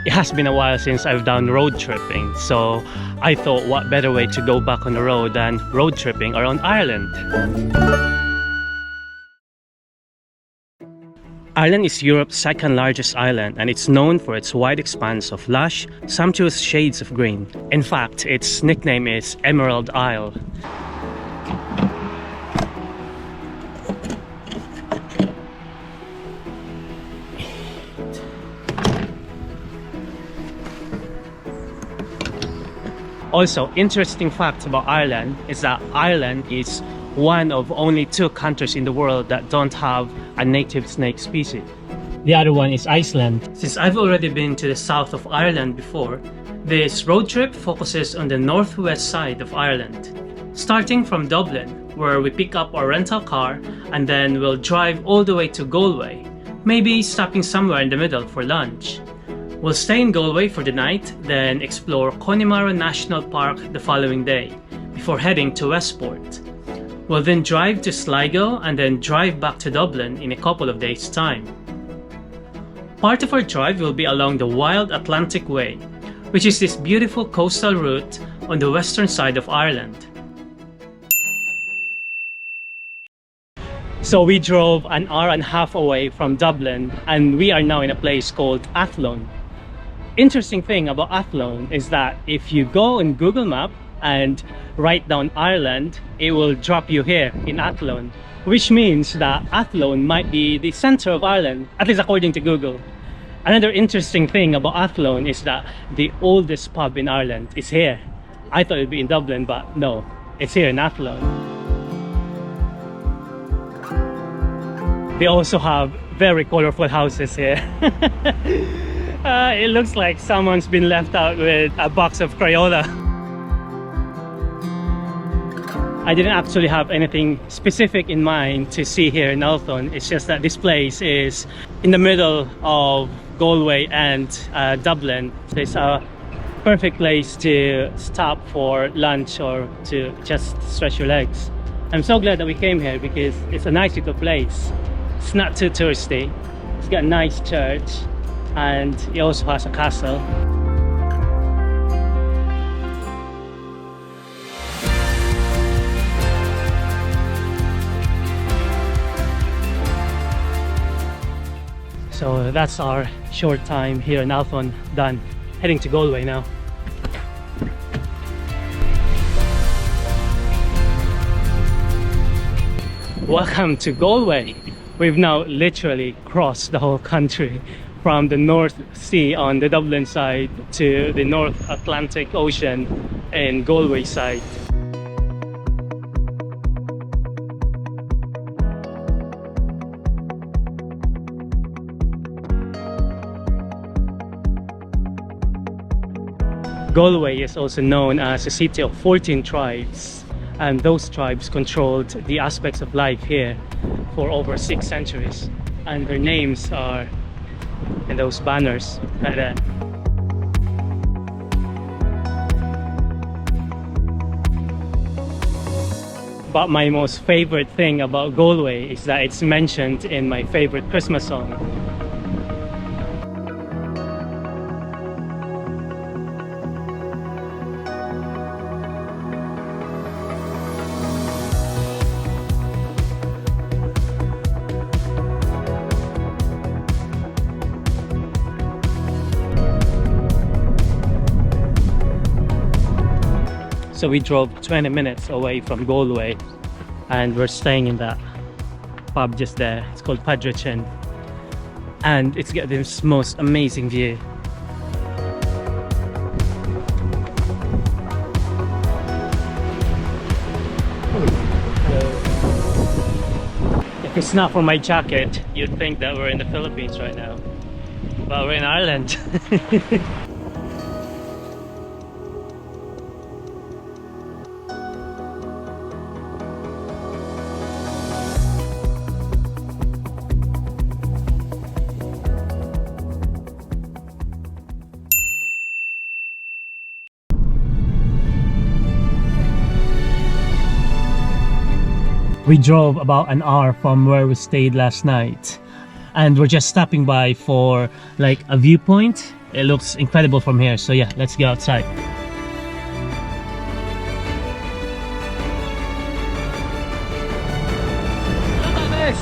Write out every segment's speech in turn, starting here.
It has been a while since I've done road tripping, so I thought what better way to go back on the road than road tripping around Ireland. Ireland is Europe's second largest island, and it's known for its wide expanse of lush, sumptuous shades of green. In fact, its nickname is Emerald Isle. Also, interesting fact about Ireland is that Ireland is one of only 2 countries in the world that don't have a native snake species. The other one is Iceland. Since I've already been to the south of Ireland before, this road trip focuses on the northwest side of Ireland. Starting from Dublin, where we pick up our rental car and then we'll drive all the way to Galway, maybe stopping somewhere in the middle for lunch. We'll stay in Galway for the night, then explore Connemara National Park the following day, before heading to Westport. We'll then drive to Sligo and then drive back to Dublin in a couple of days' time. Part of our drive will be along the Wild Atlantic Way, which is this beautiful coastal route on the western side of Ireland. So we drove an hour and a half away from Dublin, and we are now in a place called Athlone. Interesting thing about Athlone is that if you go on Google Maps and write down Ireland, it will drop you here in Athlone, which means that Athlone might be the center of Ireland, at least according to Google. Another interesting thing about Athlone is that the oldest pub in Ireland is here. I thought it'd be in Dublin, but no, it's here in Athlone. They also have very colorful houses here. It looks like someone's been left out with a box of Crayola. I didn't actually have anything specific in mind to see here in Athlone. It's just that this place is in the middle of Galway and Dublin. So it's a perfect place to stop for lunch or to just stretch your legs. I'm so glad that we came here because it's a nice little place. It's not too touristy. It's got a nice church and it also has a castle. So that's our short time here in Athlone done. Heading to Galway now. Welcome to Galway. We've now literally crossed the whole country from the North Sea on the Dublin side to the North Atlantic Ocean in Galway side. Galway is also known as a city of 14 tribes, and those tribes controlled the aspects of life here for over 6 centuries, and their names are in those banners right there. But my most favorite thing about Galway is that it's mentioned in my favorite Christmas song. So we drove 20 minutes away from Galway and we're staying in that pub just there. It's called Padrechin and it's got this most amazing view. If it's not for my jacket, you'd think that we're in the Philippines right now, but we're in Ireland. We drove about an hour from where we stayed last night, and we're just stopping by for like a viewpoint. It looks incredible from here, so yeah, let's go outside. Look at this!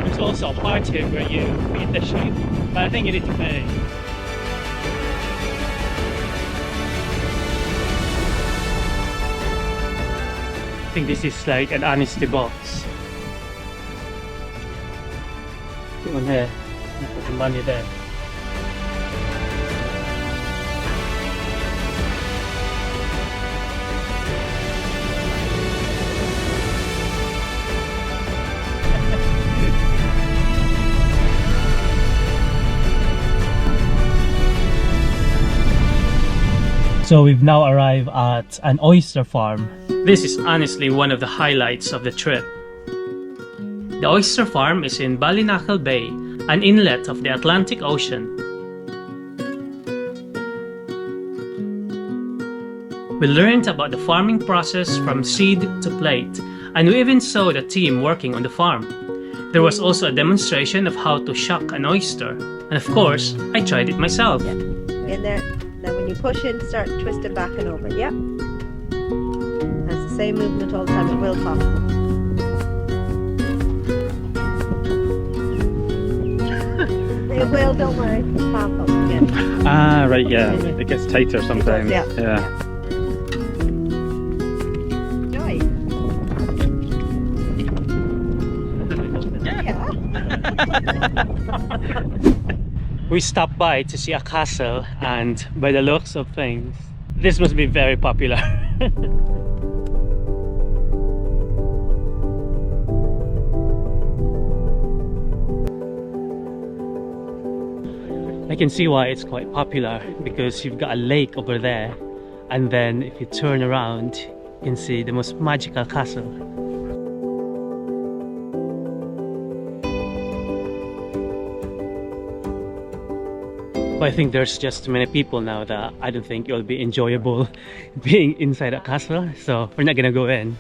There's also a part here where you feed the sheep, but I think you need to pay. I think this is like an honesty box. Put on here, you put the money there. So we've now arrived at an oyster farm. This is honestly one of the highlights of the trip. The oyster farm is in Ballinackel Bay, an inlet of the Atlantic Ocean. We learned about the farming process from seed to plate, and we even saw the team working on the farm. There was also a demonstration of how to shuck an oyster, and of course, I tried it myself. In there. Now when you push in, start twisting back and over. Yeah. That's the same movement all the time. It will pop. It will, don't worry. Pop up again. Ah, right, yeah. It gets tighter sometimes. Yeah. Joy. Yeah. We stopped by to see a castle, and by the looks of things, this must be very popular. I can see why it's quite popular, because you've got a lake over there, and then if you turn around, you can see the most magical castle. But I think there's just too many people now that I don't think it'll be enjoyable being inside a castle, so we're not gonna go in.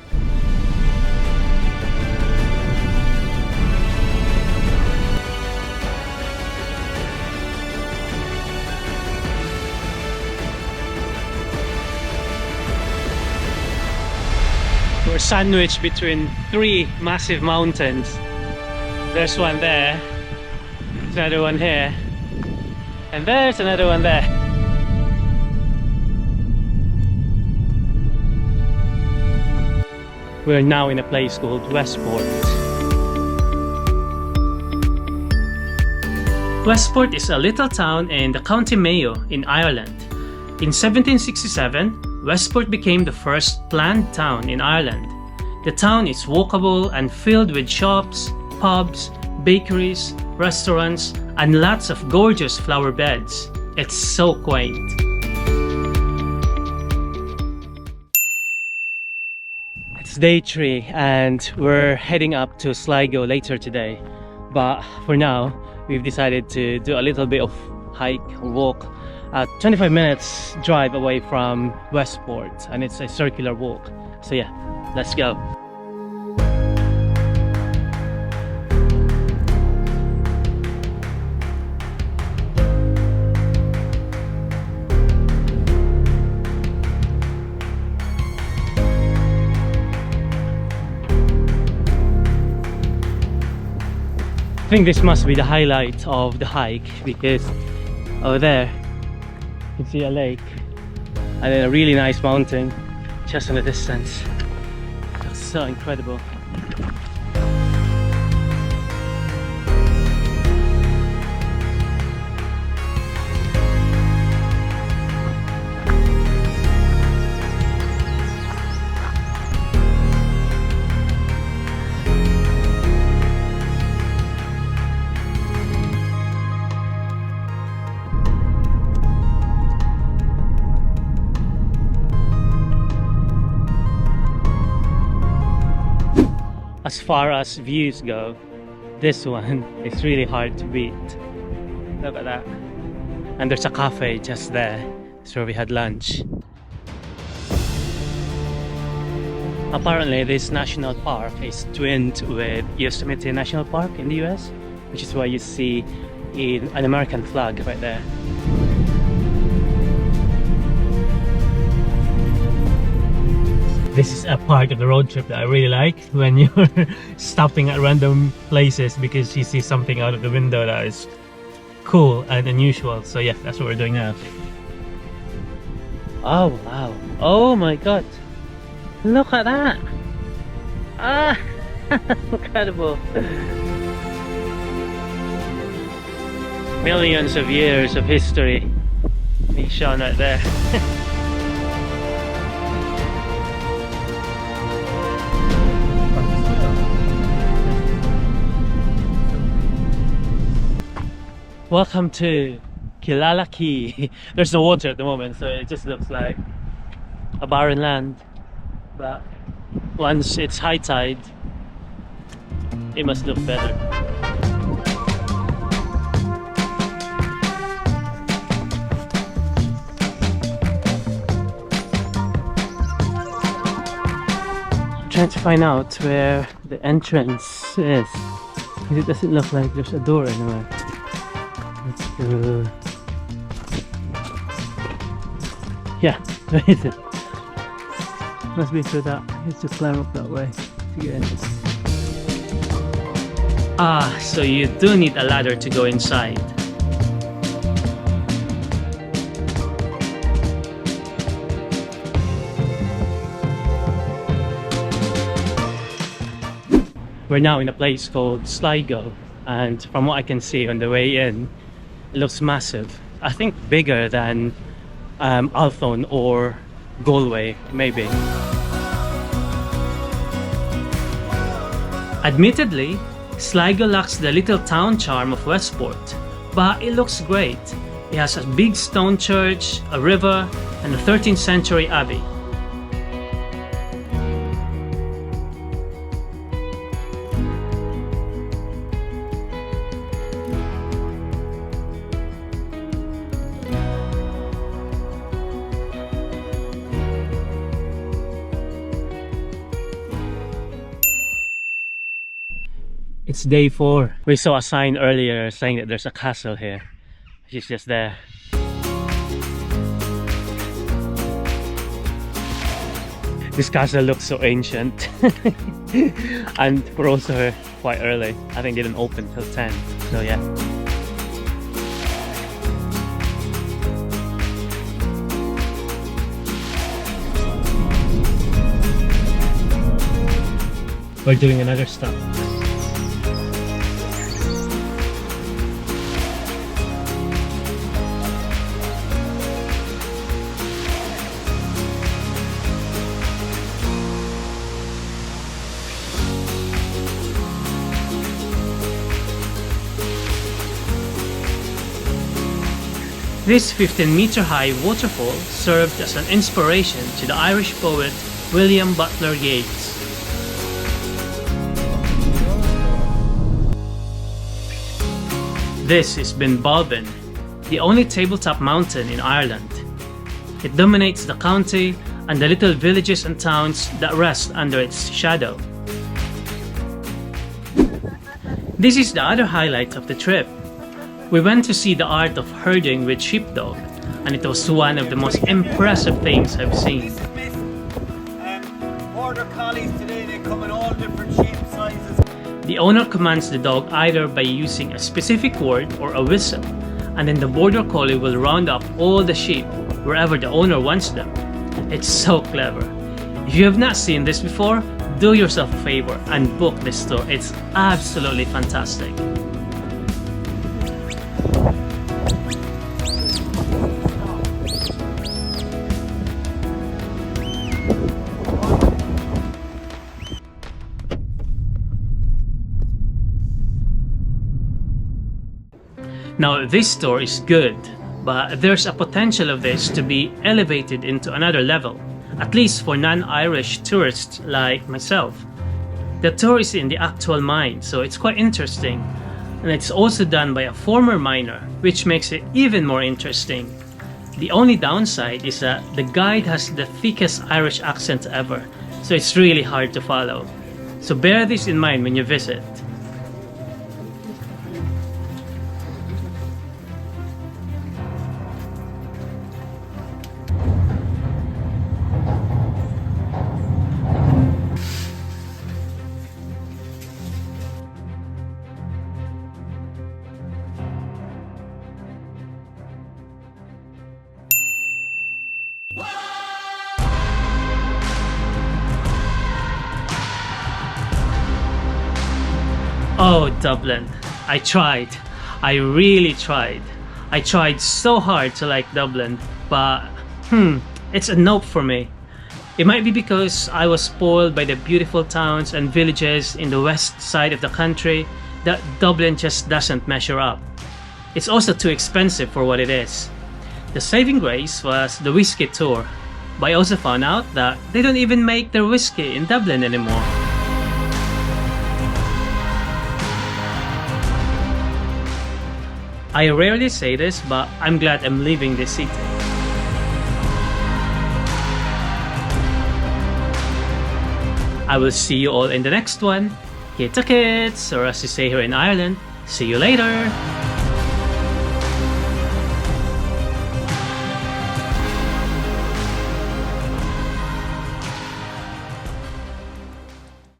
We're sandwiched between three massive mountains. There's one there, there's another one here, and there's another one there. We're now in a place called Westport. Westport is a little town in the County Mayo in Ireland. In 1767, Westport became the first planned town in Ireland. The town is walkable and filled with shops, pubs, bakeries, restaurants, and lots of gorgeous flower beds. It's so quaint. It's day 3 and we're heading up to Sligo later today. But for now, we've decided to do a little bit of hike or walk. 25 minutes drive away from Westport, and it's a circular walk. So yeah, let's go. I think this must be the highlight of the hike, because over there you can see a lake and then a really nice mountain just in the distance. That's so incredible. As far as views go, this one is really hard to beat. Look at that. And there's a cafe just there. That's where we had lunch. Apparently this national park is twinned with Yosemite National Park in the US, which is why you see an American flag right there. This is a part of the road trip that I really like, when you're stopping at random places because you see something out of the window that is cool and unusual. So yeah, that's what we're doing now. Oh wow, oh my god, look at that. Ah, incredible. Millions of years of history being shown right there. Welcome to Kilala Key. There's no water at the moment, so it just looks like a barren land. But once it's high tide, it must look better. I'm trying to find out where the entrance is, because it doesn't look like there's a door anywhere. Let's go. Yeah, where is it? Must be through that. I have to climb up that way to get in. Ah, so you do need a ladder to go inside. We're now in a place called Sligo, and from what I can see on the way in, it looks massive. I think bigger than Athlone or Galway, maybe. Admittedly, Sligo lacks the little town charm of Westport, but it looks great. It has a big stone church, a river, and a 13th century abbey. It's day 4. We saw a sign earlier saying that there's a castle here, which is just there. This castle looks so ancient. And we're also here quite early. I think it didn't open till 10, so yeah. We're doing another stop. This 15-meter-high waterfall served as an inspiration to the Irish poet William Butler Yeats. This is Binbalbin, the only tabletop mountain in Ireland. It dominates the county and the little villages and towns that rest under its shadow. This is the other highlight of the trip. We went to see the art of herding with sheepdog, and it was one of the most impressive things I've seen. Border collies today, they come in all different shape sizes. The owner commands the dog either by using a specific word or a whistle, and then the border collie will round up all the sheep wherever the owner wants them. It's so clever. If you have not seen this before, do yourself a favor and book this tour. It's absolutely fantastic. Now this store is good, but there's a potential of this to be elevated into another level, at least for non-Irish tourists like myself. The tour is in the actual mine, so it's quite interesting. and it's also done by a former miner, which makes it even more interesting. The only downside is that the guide has the thickest Irish accent ever, so it's really hard to follow. So bear this in mind when you visit. Oh, Dublin. I tried. I really tried. I tried so hard to like Dublin, but it's a nope for me. It might be because I was spoiled by the beautiful towns and villages in the west side of the country that Dublin just doesn't measure up. It's also too expensive for what it is. The saving grace was the whiskey tour, but I also found out that they don't even make their whiskey in Dublin anymore. I rarely say this, but I'm glad I'm leaving this city. I will see you all in the next one. Kita kits, or as you say here in Ireland, see you later!